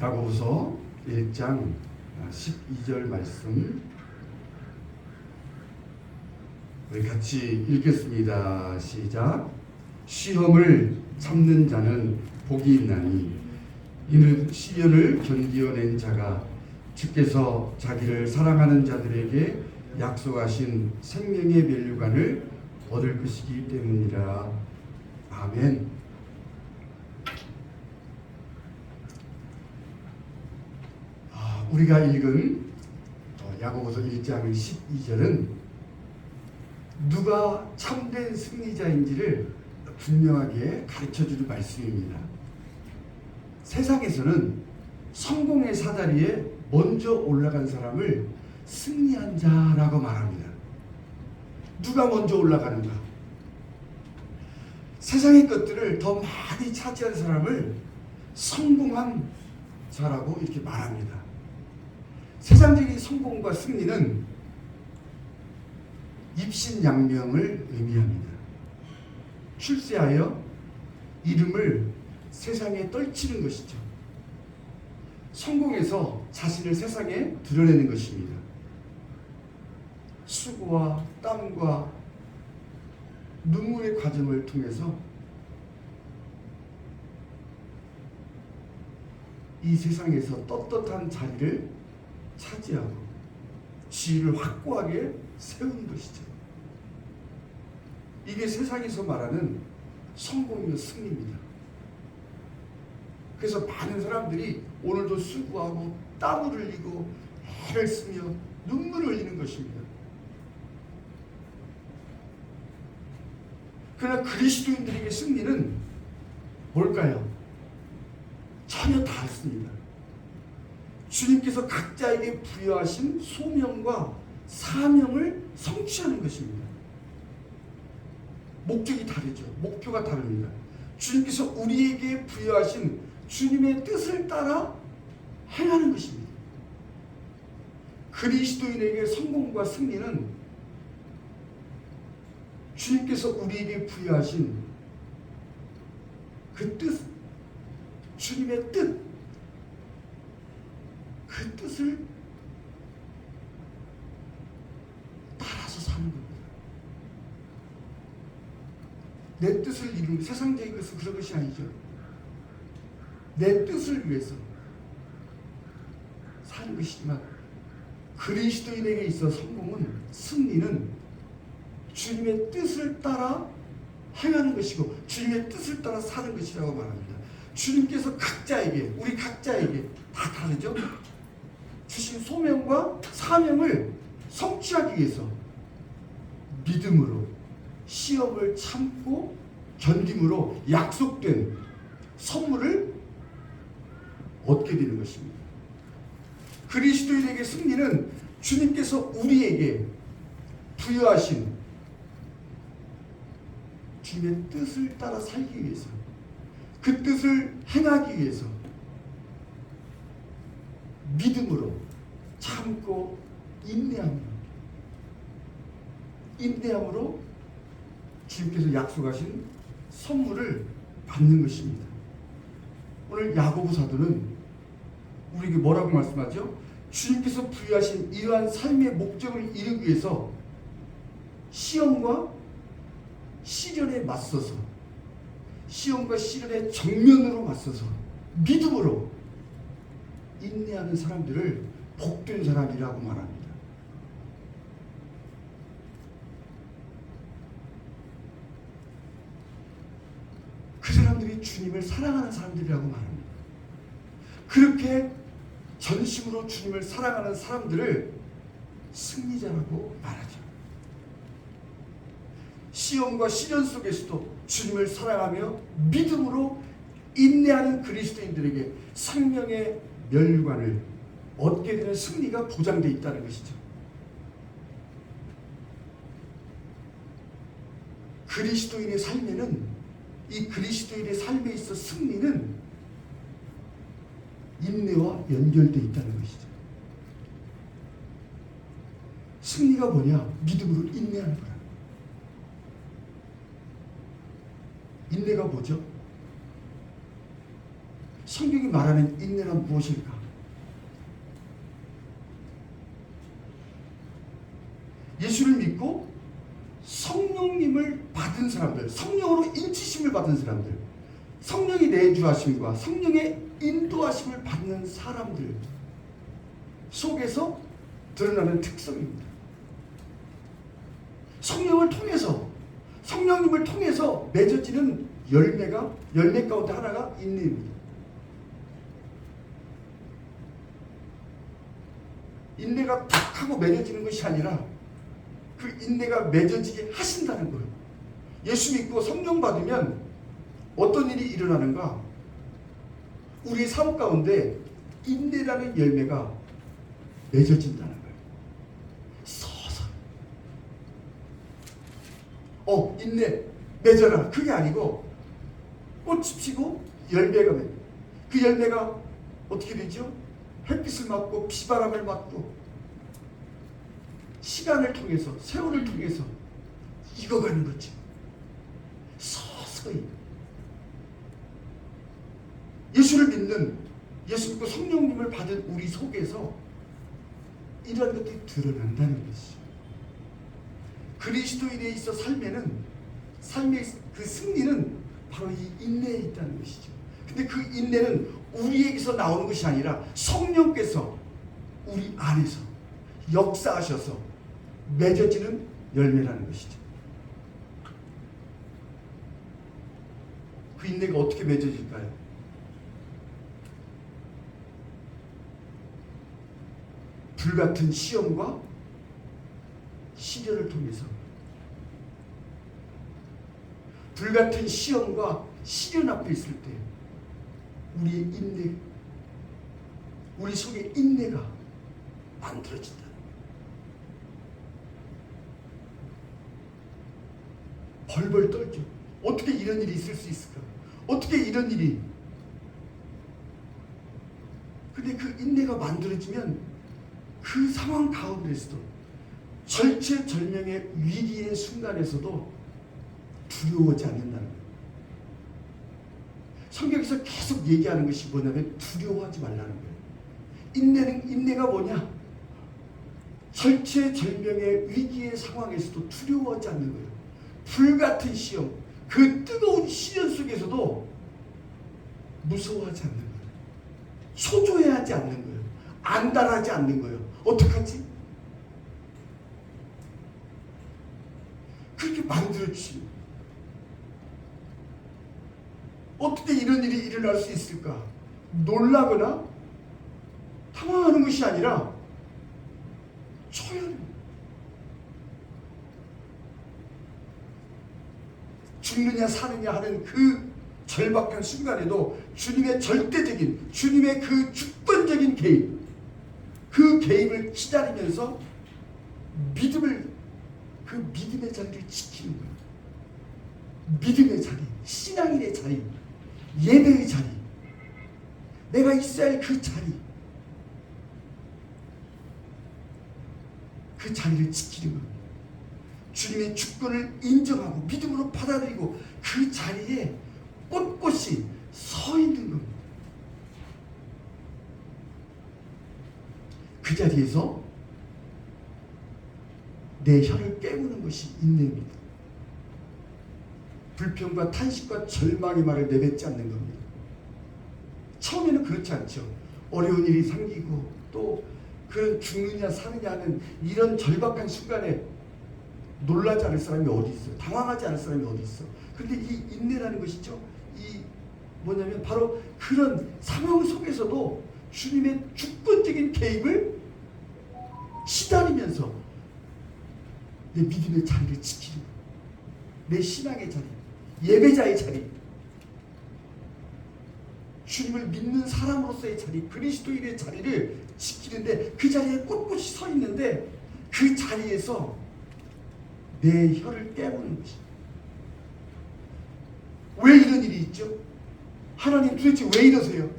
야고보서 1장 12절 말씀 우리 같이 읽겠습니다. 시작. 시험을 참는 자는 복이 있나니 이는 시련을 견디어낸 자가 주께서 자기를 사랑하는 자들에게 약속하신 생명의 면류관을 얻을 것이기 때문이라. 아멘. 우리가 읽은 야고보서 1장 12절은 누가 참된 승리자인지를 분명하게 가르쳐주는 말씀입니다. 세상에서는 성공의 사다리에 먼저 올라간 사람을 승리한 자라고 말합니다. 누가 먼저 올라가는가? 세상의 것들을 더 많이 차지한 사람을 성공한 자라고 이렇게 말합니다. 세상적인 성공과 승리는 입신양명을 의미합니다. 출세하여 이름을 세상에 떨치는 것이죠. 성공해서 자신을 세상에 드러내는 것입니다. 수고와 땀과 눈물의 과정을 통해서 이 세상에서 떳떳한 자리를 차지하고 지위를 확고하게 세우는 것이죠. 이게 세상에서 말하는 성공이며 승리입니다. 그래서 많은 사람들이 오늘도 수고하고 땀을 흘리고 애를 쓰며 눈물을 흘리는 것입니다. 그러나 그리스도인들에게 승리는 뭘까요? 전혀 다릅니다. 주님께서 각자에게 부여하신 소명과 사명을 성취하는 것입니다. 목적이 다르죠. 목표가 다릅니다. 주님께서 우리에게 부여하신 주님의 뜻을 따라 행하는 것입니다. 그리스도인에게 성공과 승리는 주님께서 우리에게 부여하신 그 뜻, 주님의 뜻, 그 뜻을 따라서 사는 겁니다. 내 뜻을 이루는, 세상적인 것은 그런 것이 아니죠. 내 뜻을 위해서 사는 것이지만 그리스도인에게 있어 성공은, 승리는 주님의 뜻을 따라 행하는 것이고 주님의 뜻을 따라 사는 것이라고 말합니다. 주님께서 각자에게, 우리 각자에게 다 다르죠? 주신 소명과 사명을 성취하기 위해서 믿음으로, 시험을 참고 견딤으로 약속된 선물을 얻게 되는 것입니다. 그리스도인에게 승리는 주님께서 우리에게 부여하신 주님의 뜻을 따라 살기 위해서, 그 뜻을 행하기 위해서 믿음으로 참고 인내함으로 주님께서 약속하신 선물을 받는 것입니다. 오늘 야고보 사도는 우리에게 뭐라고 말씀하죠? 주님께서 부여하신 이러한 삶의 목적을 이루기 위해서 시험과 시련에 맞서서, 시험과 시련에 정면으로 맞서서 믿음으로 인내하는 사람들을 복된 사람이라고 말합니다. 그 사람들이 주님을 사랑하는 사람들이라고 말합니다. 그렇게 전심으로 주님을 사랑하는 사람들을 승리자라고 말하죠. 시험과 시련 속에서도 주님을 사랑하며 믿음으로 인내하는 그리스도인들에게 생명의 면류관을 얻게 되는 승리가 보장되어 있다는 것이죠. 그리스도인의 삶에는, 이 그리스도인의 삶에 있어 승리는 인내와 연결되어 있다는 것이죠. 승리가 뭐냐? 믿음으로 인내하는 거야. 인내가 뭐죠? 성경이 말하는 인내란 무엇일까? 예수를 믿고 성령님을 받은 사람들, 성령으로 인치심을 받은 사람들, 성령이 내주하심과 성령의 인도하심을 받는 사람들 속에서 드러나는 특성입니다. 성령을 통해서, 성령님을 통해서 맺어지는 열매 가운데 하나가 인내입니다. 인내가 탁 하고 맺어지는 것이 아니라 그 인내가 맺어지게 하신다는 거예요. 예수 믿고 성령 받으면 어떤 일이 일어나는가? 우리의 삶 가운데 인내라는 열매가 맺어진다는 거예요. 서서. 인내 맺어라. 그게 아니고 꽃이 피고 열매가 맺어. 그 열매가 어떻게 되죠? 햇빛을 맞고 비바람을 맞고 시간을 통해서, 세월을 통해서 익어가는 거죠. 서서히. 예수를 믿는, 예수 믿고 성령님을 받은 우리 속에서 이러한 것들이 드러난다는 것이죠. 그리스도인에 있어 삶의 그 승리는 바로 이 인내에 있다는 것이죠. 근데 그 인내는 우리에게서 나오는 것이 아니라 성령께서 우리 안에서 역사하셔서 맺어지는 열매라는 것이죠. 그 인내가 어떻게 맺어질까요? 불같은 시험과 시련을 통해서, 불같은 시험과 시련 앞에 있을 때 우리의 인내, 우리 속에 인내가 만들어진다. 벌벌 떨죠. 어떻게 이런 일이 있을 수 있을까? 어떻게 이런 일이? 근데 그 인내가 만들어지면 그 상황 가운데서도 절체절명의 위기의 순간에서도 두려워하지 않는다는 거예요. 성경에서 계속 얘기하는 것이 뭐냐면 두려워하지 말라는 거예요. 인내가 뭐냐? 절체절명의 위기의 상황에서도 두려워하지 않는 거예요. 불같은 시험, 그 뜨거운 시련 속에서도 무서워하지 않는 거예요. 초조해하지 않는 거예요. 안달하지 않는 거예요. 어떡하지? 그렇게 만들어주시는, 어떻게 이런 일이 일어날 수 있을까? 놀라거나 당황하는 것이 아니라 초연, 죽느냐 사느냐 하는 그 절박한 순간에도 주님의 절대적인, 주님의 그 주권적인 개입, 그 개입을 기다리면서 그 믿음의 자리를 지키는 거예요. 믿음의 자리, 신앙인의 자리, 예배의 자리, 내가 있어야 할 그 자리, 그 자리를 지키는 거예요. 주님의 주권을 인정하고 믿음으로 받아들이고 그 자리에 꼿꼿이 서 있는 겁니다. 그 자리에서 내 혀를 깨무는 것이 인내입니다. 불평과 탄식과 절망의 말을 내뱉지 않는 겁니다. 처음에는 그렇지 않죠. 어려운 일이 생기고 또 그런 죽느냐 사느냐 하는 이런 절박한 순간에 놀라지 않을 사람이 어디 있어요? 당황하지 않을 사람이 어디 있어? 근데 이 인내라는 것이죠. 이 뭐냐면 바로 그런 상황 속에서도 주님의 주권적인 개입을 기다리면서 내 믿음의 자리를 지키는 거예요. 내 신앙의 자리, 예배자의 자리, 주님을 믿는 사람으로서의 자리, 그리스도인의 자리를 지키는데 그 자리에 꼿꼿이 서 있는데 그 자리에서 내 혀를 깨무는 것이. 왜 이런 일이 있죠? 하나님 도대체 왜 이러세요?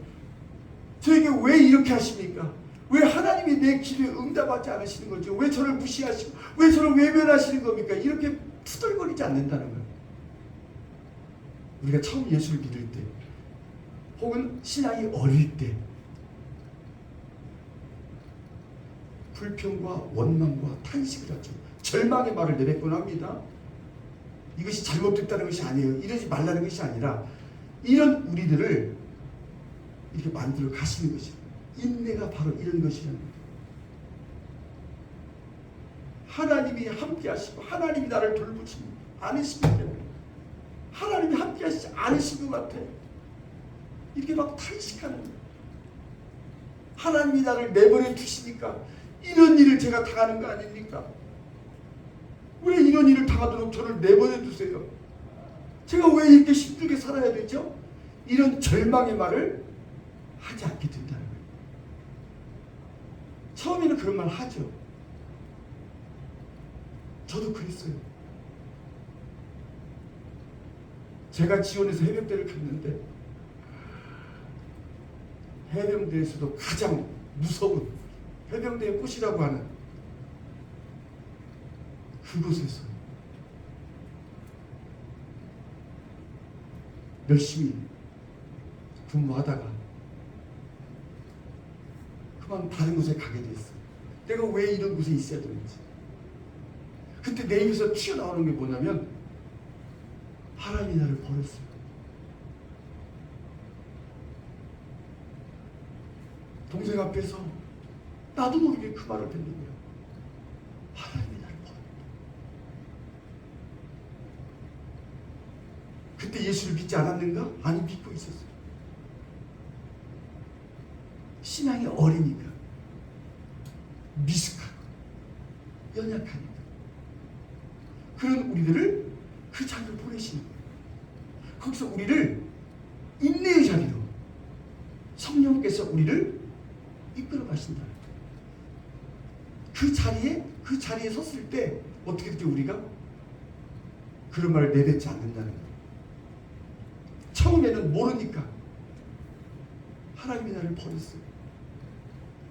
저에게 왜 이렇게 하십니까? 왜 하나님이 내 기도에 응답하지 않으시는 거죠? 왜 저를 무시하시고 왜 저를 외면하시는 겁니까? 이렇게 투덜거리지 않는다는 거예요. 우리가 처음 예수를 믿을 때 혹은 신앙이 어릴 때 불평과 원망과 탄식을 하죠. 절망의 말을 내뱉곤 합니다. 이것이 잘못됐다는 것이 아니에요. 이러지 말라는 것이 아니라 이런 우리들을 이렇게 만들어 가시는 것이에요. 인내가 바로 이런 것이라는 거예요. 하나님이 함께 하시고 하나님이 나를 돌보지 않으시기 때문에 하나님이 함께 하시지 않으신 것 같아. 이렇게 막 탄식하는 거예요. 하나님이 나를 내버려 두시니까 이런 일을 제가 당하는 거 아닙니까? 왜 이런 일을 당하도록 저를 내버려 두세요? 제가 왜 이렇게 힘들게 살아야 되죠? 이런 절망의 말을 하지 않게 된다는 거예요. 처음에는 그런 말 하죠. 저도 그랬어요. 제가 지원해서 해병대를 갔는데 해병대에서도 가장 무서운 해병대의 꽃이라고 하는 그곳에서 열심히 근무하다가 그만 다른 곳에 가게 됐어요. 내가 왜 이런 곳에 있어야 되는지. 그때 내 입에서 튀어나오는 게 뭐냐면 하나님이 나를 버렸어요. 동생 앞에서 나도 모르게 그 말을 듣는 거예요. 하나님이 나를 버렸다. 그때 예수를 믿지 않았는가? 아니, 믿고 있었어요. 신앙이 어리니까, 미숙하고 연약하니까 그런 우리들을 그 자리로 보내시는 거예요. 거기서 우리를 인내의 자리로 성령께서 우리를 이끌어 가신다. 그 자리에 섰을 때 어떻게 되죠? 우리가 그런 말을 내뱉지 않는다는 거예요. 처음에는 모르니까 하나님이 나를 버렸어요.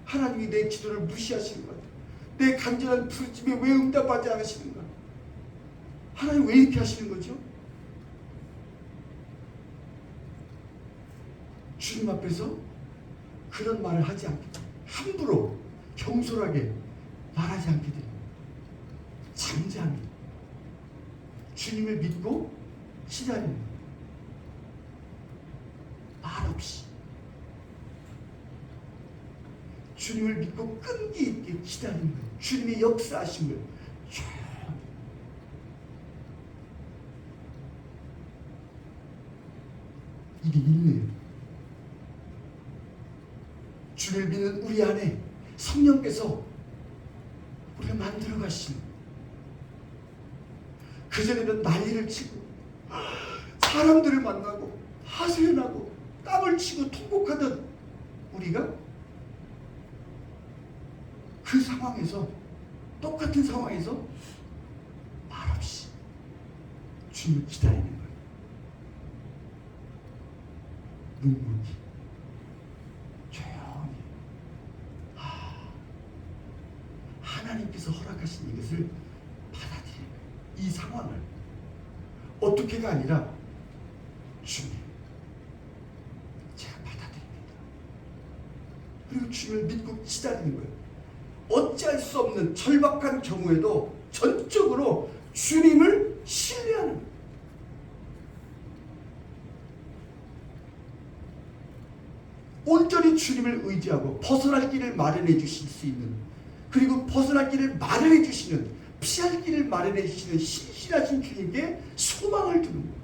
하나님이 내 기도를 무시하시는 것 같아요. 내 간절한 부르짖음에 왜 응답하지 않으시는가? 하나님 왜 이렇게 하시는 거죠? 주님 앞에서 그런 말을 하지 않게 돼요. 함부로 경솔하게 말하지 않게 돼요. 잠잠히 주님을 믿고 기다리는 거예요. 말 없이 주님을 믿고 끈기 있게 기다리는 거예요. 주님의 역사하심을 조용히. 이게 있네요. 주를 믿는 우리 안에 성령께서 우리가 만들어 가시는, 그전에는 난리를 치고 사람들을 만나고 하소연하고 땀을 치고 통곡하던 우리가 그 상황에서, 똑같은 상황에서 말없이 주님을 기다리는 거예요. 묵묵히 조용히. 하나님께서 허락하신 이것을 받아들이는 거예요. 이 상황을 어떻게가 아니라 주님, 제가 받아들입니다. 그리고 주님을 믿고 기다리는 거예요. 어찌할 수 없는 절박한 경우에도 전적으로 주님을 신뢰하는 거예요. 온전히 주님을 의지하고 벗어날 길을 마련해 주실 수 있는, 그리고 벗어날 길을 마련해 주시는, 피할 길을 마련해 주시는 신실하신 주님께 소망을 두는 거예요.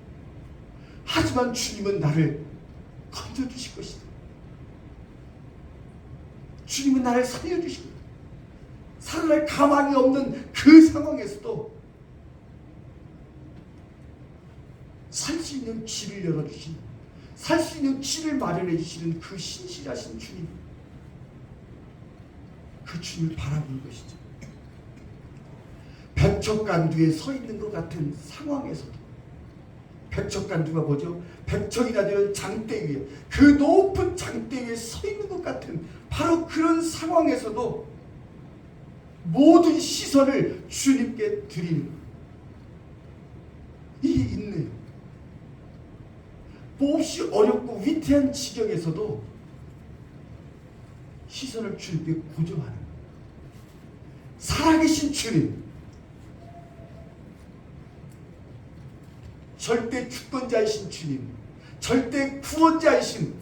하지만 주님은 나를 건져주실 것이다. 주님은 나를 살려주실 것이다. 살아날 가망이 없는 그 상황에서도 살 수 있는 길을 열어주시는, 살 수 있는 길을 마련해 주시는 그 신실하신 주님, 그 주님을 바라보는 것이죠. 백척간두에 서 있는 것 같은 상황에서도, 백척간두가 뭐죠? 백척이나 되는 장대 위에, 그 높은 장대 위에 서 있는 것 같은 바로 그런 상황에서도 모든 시선을 주님께 드리는 거예요. 이게 있네요. 몹시 어렵고 위태한 지경에서도 시선을 주님께 고정하는 거예요. 살아계신 주님, 절대 주권자이신 주님, 절대 구원자이신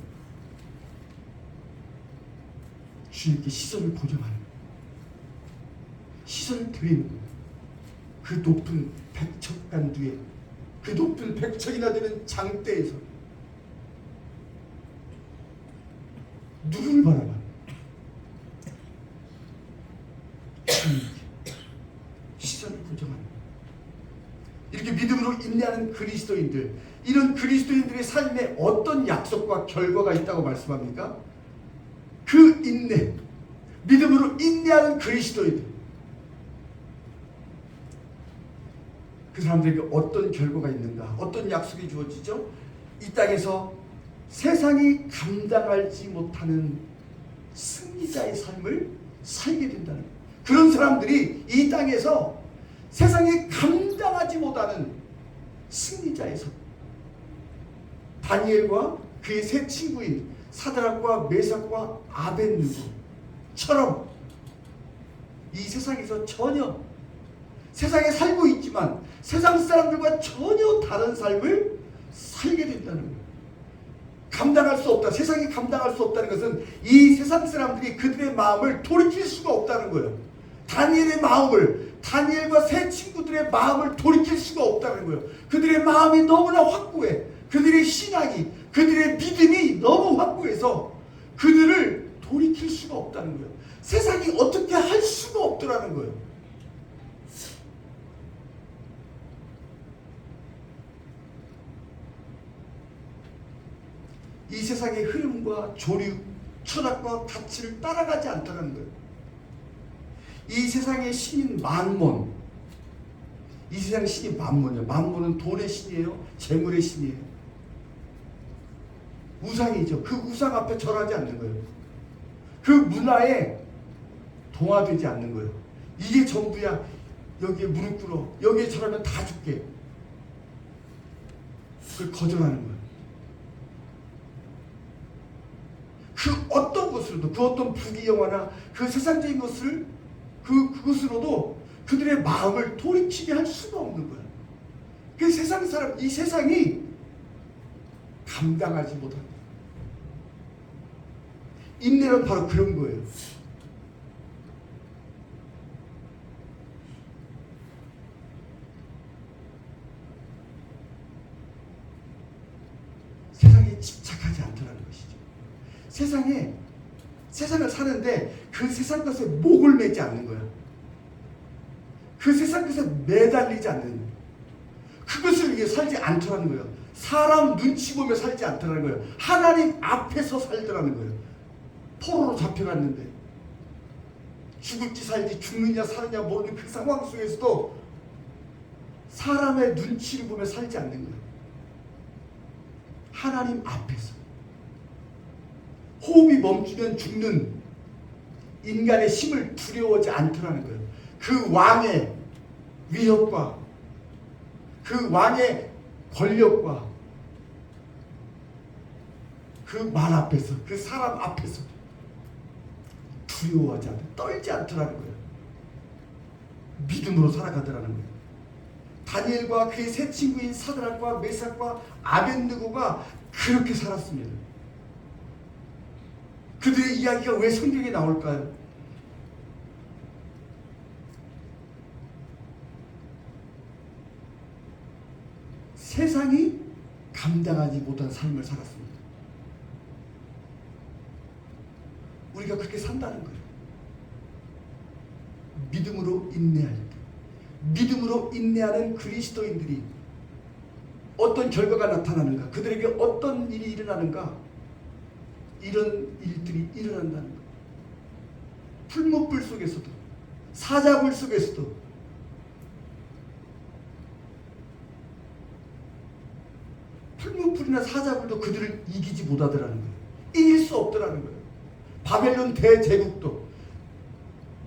주님께 시선을 고정하는 거예요. 시선을 드리는 거예요. 그 높은 백척간두에, 그 높은 백척이나 되는 장대에서 누구를 바라봐? 시선을 고정하는 거예요. 이렇게 믿음으로 인내하는 그리스도인들, 이런 그리스도인들의 삶에 어떤 약속과 결과가 있다고 말씀합니까? 그 인내, 믿음으로 인내하는 그리스도인들, 그 사람들에게 어떤 결과가 있는가, 어떤 약속이 주어지죠? 이 땅에서 세상이 감당하지 못하는 승리자의 삶을 살게 된다는 거예요. 그런 사람들이 이 땅에서 세상이 감당하지 못하는 승리자의 삶, 다니엘과 그의 세 친구인 사드락과 메삭과 아벳느고처럼 이 세상에서 전혀, 세상에 살고 있지만 세상 사람들과 전혀 다른 삶을 살게 된다는 거예요. 감당할 수 없다, 세상이 감당할 수 없다는 것은 이 세상 사람들이 그들의 마음을 돌이킬 수가 없다는 거예요. 다니엘의 마음을, 다니엘과 세 친구들의 마음을 돌이킬 수가 없다는 거예요. 그들의 마음이 너무나 확고해. 그들의 신앙이, 그들의 믿음이 너무 확고해서 그들을 돌이킬 수가 없다는 거예요. 세상이 어떻게 할 수가 없더라는 거예요. 이 세상의 흐름과 조류, 철학과 가치를 따라가지 않다는 거예요. 이 세상의 신인 만몬, 이 세상의 신이 만몬이에요. 만몬은 돈의 신이에요, 재물의 신이에요, 우상이죠. 그 우상 앞에 절하지 않는 거예요. 그 문화에 동화되지 않는 거예요. 이게 전부야, 여기에 무릎 꿇어, 여기에 절하면 다 줄게, 그걸 거절하는 거예요. 그 어떤 것으로도, 그 어떤 부귀영화나 그 세상적인 것을 그것으로도 그들의 마음을 돌이키게 할 수가 없는 거야. 그 세상 사람, 이 세상이 감당하지 못한 거야. 인내는 바로 그런 거예요. 세상에 집착하지 않더라는 것이죠. 세상을 사는데 그 세상 것에 목을 매지 않는 거야. 그 세상 것에 매달리지 않는 거야. 그것을 위해 살지 않더라는 거예요. 사람 눈치 보며 살지 않더라는 거예요. 하나님 앞에서 살더라는 거예요. 포로로 잡혀갔는데 죽을지 살지, 죽느냐 사느냐 모르는 그 상황 속에서도 사람의 눈치를 보며 살지 않는 거예요. 하나님 앞에서. 호흡이 멈추면 죽는 인간의 힘을 두려워하지 않더라는 거예요. 그 왕의 위협과 그 왕의 권력과 그 말 앞에서, 그 사람 앞에서 두려워하지 않고 떨지 않더라는 거예요. 믿음으로 살아가더라는 거예요. 다니엘과 그의 세 친구인 사드락과 메삭과 아벳느고가 그렇게 살았습니다. 그들의 이야기가 왜 성경에 나올까요? 세상이 감당하지 못한 삶을 살았습니다. 우리가 그렇게 산다는 거예요. 믿음으로 인내할 때, 믿음으로 인내하는 그리스도인들이 어떤 결과가 나타나는가, 그들에게 어떤 일이 일어나는가, 이런 일들이 일어난다는 거예요. 풀무불 속에서도, 사자굴 속에서도 풀무불이나 사자굴도 그들을 이기지 못하더라는 거예요. 이길 수 없더라는 거예요. 바벨론 대제국도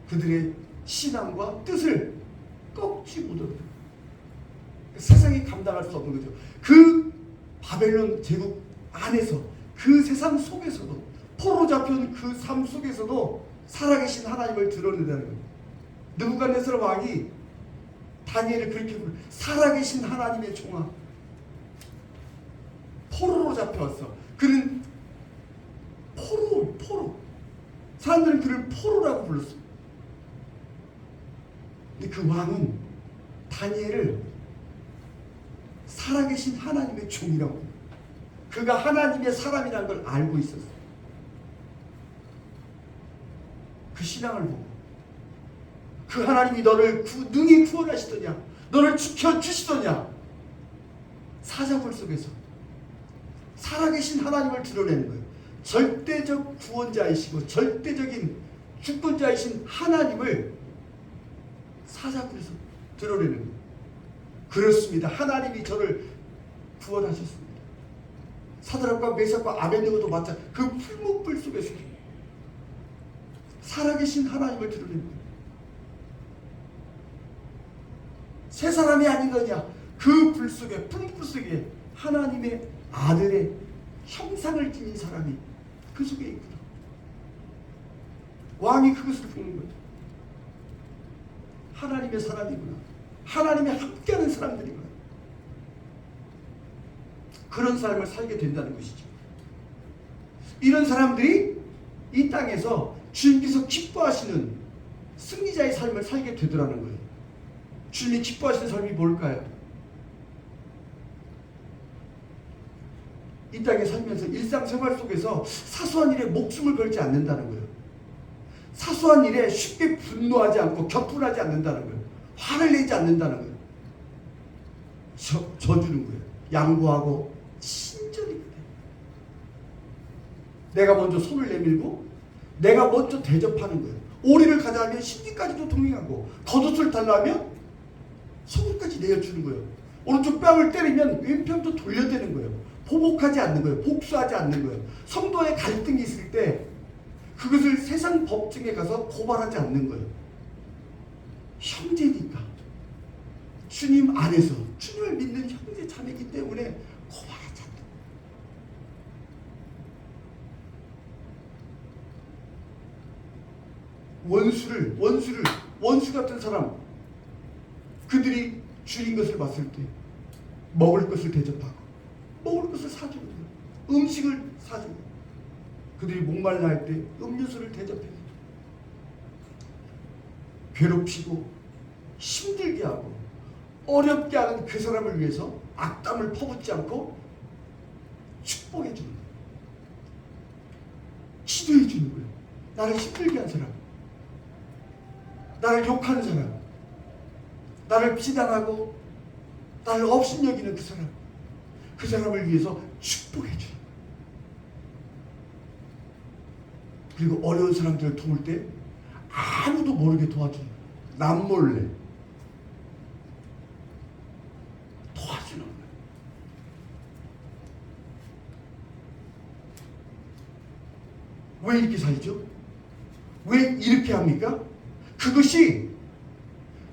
그들의 신앙과 뜻을 꺾지 못하더라고요. 세상이 감당할 수 없는 거죠. 그 바벨론 제국 안에서 그 세상 속에서도 포로 잡혀온 그 삶 속에서도 살아계신 하나님을 드러낸다는 거예요. 느부갓네살 왕이 다니엘을 그렇게 부르 살아계신 하나님의 종아. 포로로 잡혀왔어. 그는 포로. 사람들은 그를 포로라고 불렀어. 근데 그 왕은 다니엘을 살아계신 하나님의 종이라고. 그가 하나님의 사람이라는 걸 알고 있었어. 그 신앙을 보고 그 하나님이 너를 능히 구원하시더냐, 너를 지켜주시더냐. 사자굴 속에서 살아계신 하나님을 드러내는 거예요. 절대적 구원자이시고 절대적인 주권자이신 하나님을 사자굴에서 드러내는 거예요. 그렇습니다. 하나님이 저를 구원하셨습니다. 사드락과 메삭과 아벤느고도 마찬가지. 그 풀무불 속에서 살아계신 하나님을 드러내는 거예요. 새 사람이 아니더냐. 그 불 속에, 풀무불 속에 하나님의 아들의 형상을 지닌 사람이 그 속에 있구나. 왕이 그것을 보는 거예요. 하나님의 사람이구나. 하나님의 함께하는 사람들이구나. 그런 삶을 살게 된다는 것이죠. 이런 사람들이 이 땅에서 주님께서 기뻐하시는 승리자의 삶을 살게 되더라는 거예요. 주님이 기뻐하시는 삶이 뭘까요? 이 땅에 살면서 일상생활 속에서 사소한 일에 목숨을 걸지 않는다는 거예요. 사소한 일에 쉽게 분노하지 않고 격분하지 않는다는 거예요. 화를 내지 않는다는 거예요. 져주는 거예요. 양보하고 친절히 그래. 내가 먼저 손을 내밀고 내가 먼저 대접하는 거예요. 오리를 가자 하면 신기까지도 동행하고, 겉옷을 달라 하면 속옷까지 내어주는 거예요. 오른쪽 뺨을 때리면 왼편도 돌려대는 거예요. 보복하지 않는 거예요. 복수하지 않는 거예요. 성도의 갈등이 있을 때 그것을 세상 법정에 가서 고발하지 않는 거예요. 형제니까, 주님 안에서 주님을 믿는 형제 자매이기 때문에 고발하지 않는 거예요. 원수 같은 사람, 그들이 주인 것을 봤을 때 먹을 것을 대접하고 먹을 것을 사주는 거예요. 음식을 사주고, 그들이 목말라 할 때 음료수를 대접해요. 괴롭히고 힘들게 하고 어렵게 하는 그 사람을 위해서 악담을 퍼붓지 않고 축복해 주는 거예요. 기도해 주는 거예요. 나를 힘들게 한 사람, 나를 욕하는 사람, 나를 비난하고 나를 업신여기는 그 사람, 그 사람을 위해서 축복해 주는 거예요. 그리고 어려운 사람들을 도울 때 아무도 모르게 도와주는 거예요. 남몰래 도와주는 거예요. 왜 이렇게 살죠? 왜 이렇게 합니까? 그것이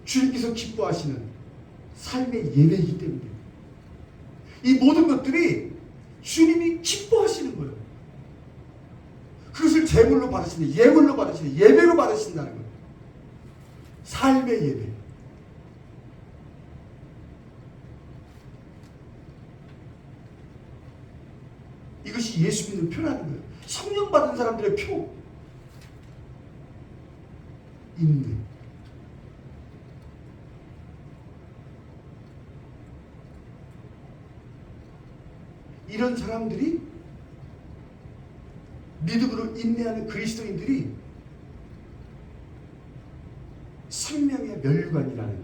주님께서 기뻐하시는 삶의 예배이기 때문에, 이 모든 것들이 주님이 기뻐하시는 거예요. 그것을 제물로 받으시는, 예물로 받으시는, 예배로 받으신다는 거예요. 삶의 예배. 이것이 예수 믿는 표라는 거예요. 성령 받은 사람들의 표. 인내. 이런 사람들이, 믿음으로 인내하는 그리스도인들이 생명의 멸류관이라는,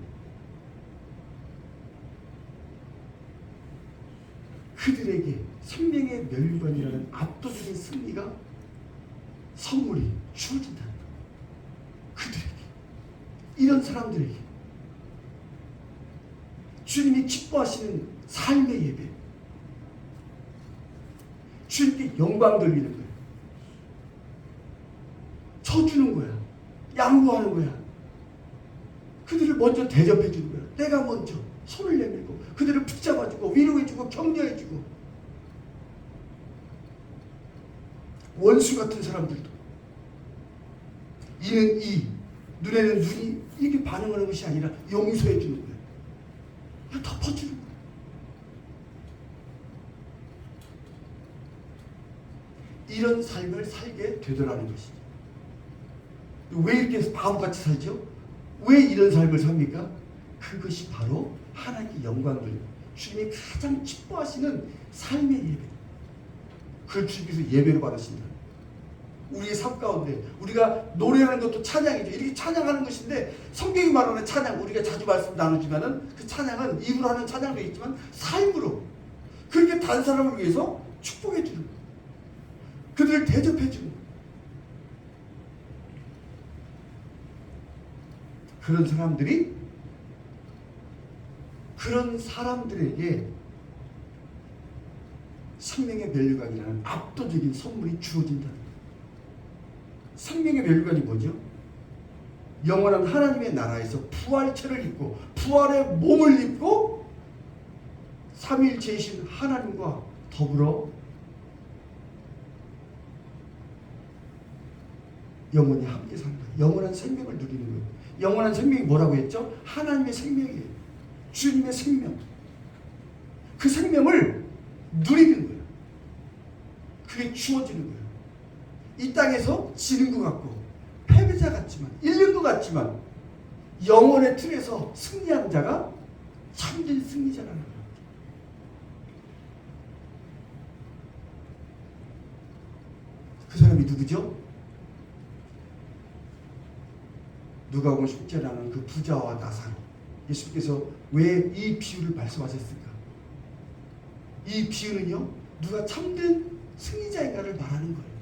그들에게 생명의 멸류관이라는 압도적인 승리가, 선물이 주어진다는 거예요. 그들에게, 이런 사람들에게 주님이 기뻐하시는 삶의 예배, 주님께 영광 돌리는 거예요. 쳐주는 거야. 양보하는 거야. 그들을 먼저 대접해 주는 거야. 내가 먼저 손을 내밀고 그들을 붙잡아주고 위로해주고 격려해주고 원수 같은 사람들도 이는 이, 눈에는 눈이 이렇게 반응하는 것이 아니라 용서해 주는 거예요. 그냥 덮어주는 거예요. 이런 삶을 살게 되더라는 것이죠. 왜 이렇게 바보같이 살죠? 왜 이런 삶을 삽니까? 그것이 바로 하나님께 영광 돌리고 주님이 가장 기뻐하시는 삶의 예배. 그걸 주님께서 예배로 받으신다. 우리의 삶 가운데 우리가 노래하는 것도 찬양이죠. 이렇게 찬양하는 것인데 성경이 말하는 찬양, 우리가 자주 말씀 나누지만은 그 찬양은 입으로 하는 찬양도 있지만 삶으로 그렇게 다른 사람을 위해서 축복해 주는 거예요. 그들을 대접해 주는 거예요. 그런 사람들에게 생명의 멸류관이라는 압도적인 선물이 주어진다. 생명의 멸류관이 뭐죠? 영원한 하나님의 나라에서 부활체를 입고 부활의 몸을 입고 삼위일체이신 하나님과 더불어 영원히 함께 산다. 영원한 생명을 누리는 거예요. 영원한 생명이 뭐라고 했죠? 하나님의 생명이에요. 주님의 생명. 그 생명을 누리는 거예요. 그게 주어지는 거예요. 이 땅에서 지는 것 같고 패배자 같지만 잃는 것 같지만 영혼의 틀에서 승리한 자가 참된 승리자라는 거예요. 그 사람이 누구죠? 누가복음 10절에 나오는 그 부자와 나사로. 예수께서 왜 이 비유를 말씀하셨을까? 이 비유는요, 누가 참된 승리자인가를 말하는 거예요.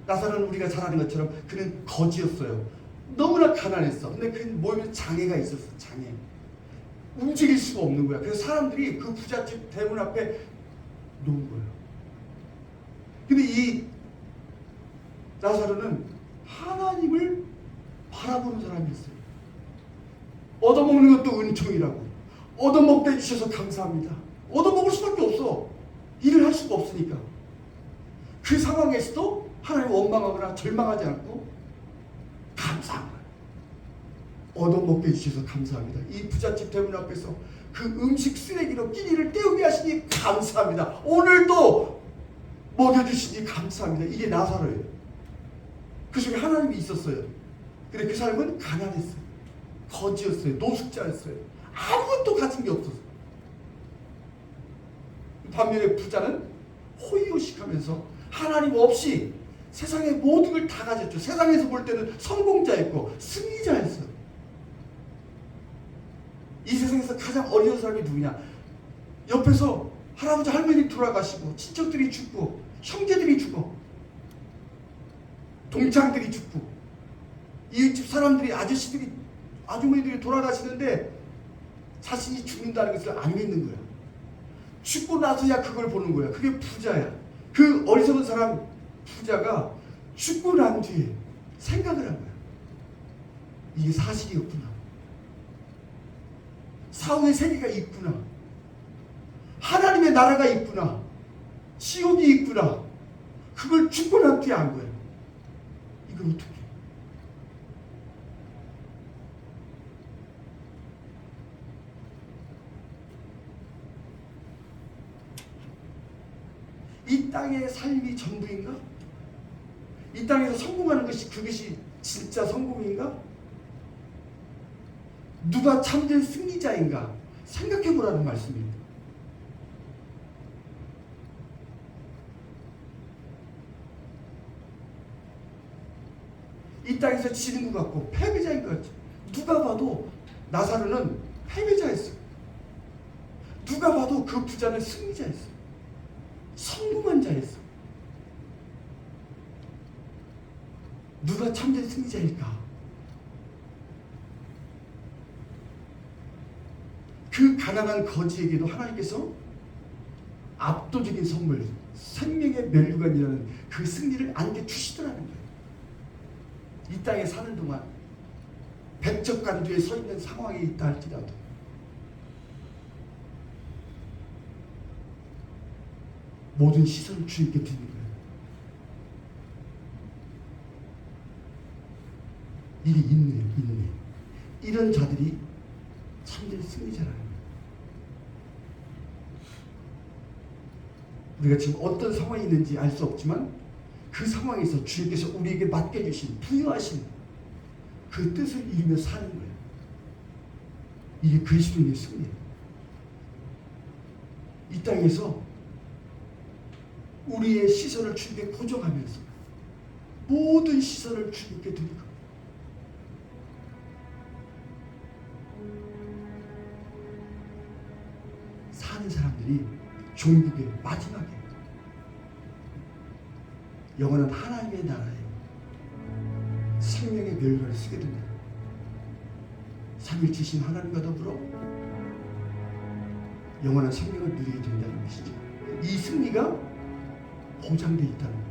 나사로는 우리가 잘 아는 것처럼 그는 거지였어요. 너무나 가난했어. 근데 그 몸에 장애가 있었어. 장애. 움직일 수가 없는 거야. 그래서 사람들이 그 부잣집 대문 앞에 놓은 거예요. 근데 이 나사로는 하나님을 바라보는 사람이었어요. 얻어먹는 것도 은총이라고. 얻어먹게 해주셔서 감사합니다. 얻어먹을 수밖에 없어. 일을 할 수가 없으니까. 그 상황에서도 하나님 원망하거나 절망하지 않고 감사한 거예요. 얻어먹게 해주셔서 감사합니다. 이 부잣집 대문 앞에서 그 음식 쓰레기로 끼니를 때우게 하시니 감사합니다. 오늘도 먹여주시니 감사합니다. 이게 나사로예요. 그 속에 하나님이 있었어요. 근데 그 사람은 가난했어요. 거지였어요. 노숙자였어요. 아무것도 가진 게 없었어요. 반면에 부자는 호의호식하면서 하나님 없이 세상의 모든 걸 다 가졌죠. 세상에서 볼 때는 성공자였고 승리자였어요. 이 세상에서 가장 어려운 사람이 누구냐? 옆에서 할아버지 할머니 돌아가시고 친척들이 죽고 형제들이 죽어 동창들이 죽고 이웃집 사람들이 아주머니들이 돌아가시는데 자신이 죽는다는 것을 안 믿는 거야. 죽고 나서야 그걸 보는 거야. 그게 부자야. 그 어리석은 사람 부자가 죽고 난 뒤에 생각을 한 거야. 이게 사실이었구나. 사후의 세계가 있구나. 하나님의 나라가 있구나. 지옥이 있구나. 그걸 죽고 난 뒤에 안 거야. 이걸 어떻게 해? 이 땅의 삶이 전부인가? 이 땅에서 성공하는 것이 그것이 진짜 성공인가? 누가 참된 승리자인가? 생각해보라는 말씀입니다. 이 땅에서 지는 것 같고 패배자인 것 같죠. 누가 봐도 나사로는 패배자였어요. 누가 봐도 그 부자는 승리자였어요. 성공한 자였어. 누가 참된 승리자일까? 그 가난한 거지에게도 하나님께서 압도적인 선물, 생명의 멸류관이라는 그 승리를 안겨주시더라는 거예요. 이 땅에 사는 동안 백척간두에 서 있는 상황이 있다 할지라도 모든 시선을 주님께 드리는 거예요. 일이 있네. 이런 자들이 참된 승리자라는. 우리가 지금 어떤 상황이 있는지 알 수 없지만 그 상황에서 주님께서 우리에게 맡겨주신 부여하신 그 뜻을 이루며 사는 거예요. 이게 그리스도인의 승리예요. 이 땅에서 우리의 시선을 주님께 고정하면서 모든 시선을 주님께 드리고 사는 사람들이 종국의 마지막에 영원한 하나님의 나라에 생명의 멸관을 쓰게 됩니다. 삼위일체신 하나님과 더불어 영원한 생명을 누리게 된다는 것이죠. 이 승리가 보장되어 있다는 거예요.